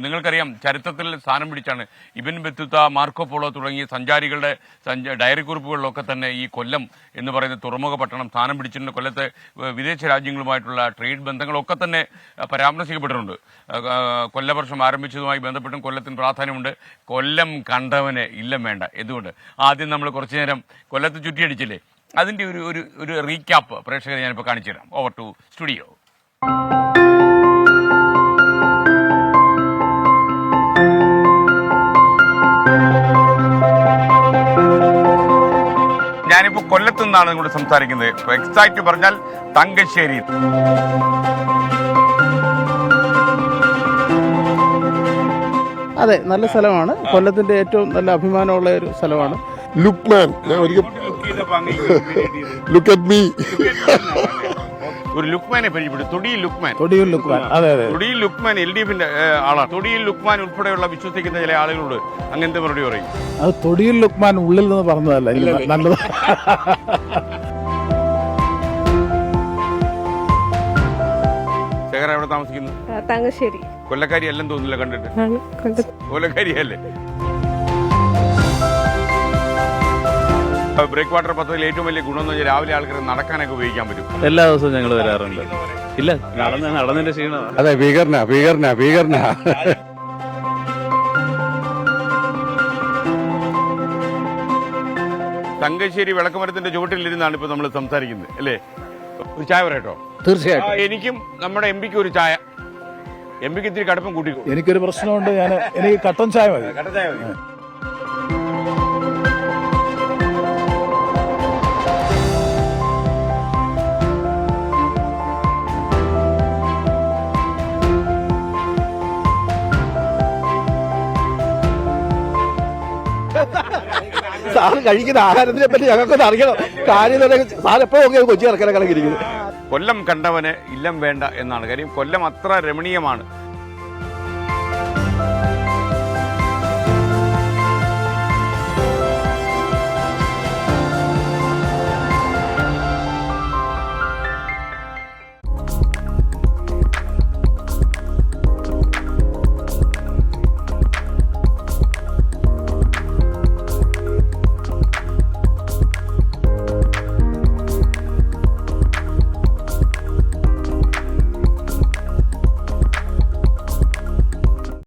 നിങ്ങൾക്കറിയാം ചരിത്രത്തിൽ സ്ഥാനം പിടിച്ചാണ് ഇബൻ ബത്തൂത്ത, മാർക്കോ പോളോ തുടങ്ങിയ സഞ്ചാരികളുടെ ഡയറി കുറിപ്പുകളിലൊക്കെ തന്നെ ഈ കൊല്ലം എന്ന് പറയുന്ന തുറമുഖ പട്ടണം സ്ഥാനം പിടിച്ചിട്ടുണ്ട്. കൊല്ലത്തെ വിദേശ രാജ്യങ്ങളുമായിട്ടുള്ള ട്രേഡ് ബന്ധങ്ങളൊക്കെ തന്നെ പരാമർശിക്കപ്പെട്ടിട്ടുണ്ട്. കൊല്ലവർഷം ആരംഭിച്ചതുമായി ബന്ധപ്പെട്ടും കൊല്ലത്തിന് പ്രാധാന്യമുണ്ട്. കൊല്ലം കണ്ടവന് ഇല്ലം വേണ്ട. എന്തുകൊണ്ട്? ആദ്യം നമ്മൾ കുറച്ചു നേരം കൊല്ലത്ത് ചുറ്റിയടിച്ചില്ലേ, അതിൻ്റെ ഒരു റീക്യാപ്പ് പ്രേക്ഷകരെ ഞാനിപ്പോൾ കാണിച്ചു തരാം. Over to studio. ഞാനിപ്പോൾ കൊല്ലത്തു നിന്നാണ് നിങ്ങളോട് സംസാരിക്കുന്നത്. എക്സാക്റ്റ് പറഞ്ഞാൽ തങ്കശ്ശേരി. അതെ, നല്ല സ്ഥലമാണ്. കൊല്ലത്തിന്റെ ഏറ്റവും നല്ല അഭിമാനമുള്ള ഒരു സ്ഥലമാണ്. Luqman, look at me. ഒരു ലുക്മാനെ പരിചയപ്പെട്ടു. തൊടിയിൽ ലുക്മാൻ. അതെ അതെ, തൊടിയിൽ ലുക്മാൻ LDFിന്റെ ആളാണ്. തൊടിയിൽ ലുക്മാൻ ഉൾപ്പെടെയുള്ള വിശ്വസിക്കുന്ന ചില ആളുകളുണ്ട്. അങ്ങനത്തെ മറുപടി പറയും. അത് തൊടിയിൽ ലുക്മാൻ ഉള്ളിൽ നിന്ന് പറഞ്ഞതല്ല, നല്ലത്. ശേഖര എവിടെ താമസിക്കുന്നു? തങ്കശ്ശേരി. കൊല്ലക്കാരി എല്ലാം തോന്നില്ല കണ്ടിട്ട്. കൊല്ലക്കാരിയല്ലേ? ബ്രേക്ക് വാട്ടർ പദ്ധതിയിൽ ഏറ്റവും വലിയ ഗുണം എന്ന് വെച്ചാൽ രാവിലെ ആൾക്കാർ നടക്കാനൊക്കെ ഉപയോഗിക്കാൻ പറ്റും. എല്ലാ ദിവസവും ഞങ്ങൾ വരാറുണ്ട്. ഇല്ല, നടന്നതിന്റെ ക്ഷീണം. അതെ, ഭീകരന. തങ്കശ്ശേരി വിളക്കുമരത്തിന്റെ ചുവട്ടിലിരുന്നാണ് ഇപ്പൊ നമ്മൾ സംസാരിക്കുന്നത് അല്ലേ? ഒരു ചായ പറയട്ടോ? തീർച്ചയായിട്ടും. എനിക്കും നമ്മുടെ MPക്ക് ഒരു ചായ. MPക്ക് ഇത്തിരി കടുപ്പം കൂട്ടിക്കോ. എനിക്കൊരു പ്രശ്നമുണ്ട്, എനിക്ക് കട്ടൻ ചായ മതി. സാറ് കഴിക്കുന്ന ആഹാരത്തിനെ പറ്റി ഞങ്ങൾക്കൊന്ന് അറിയണം. കാര്യം സാർ എപ്പോഴും കൊച്ചി ഇറക്കാനൊക്കെ ഇരിക്കുന്നത്. കൊല്ലം കണ്ടവന് ഇല്ലം വേണ്ട എന്നാണ് കാര്യം. കൊല്ലം അത്ര രമണീയമാണ്.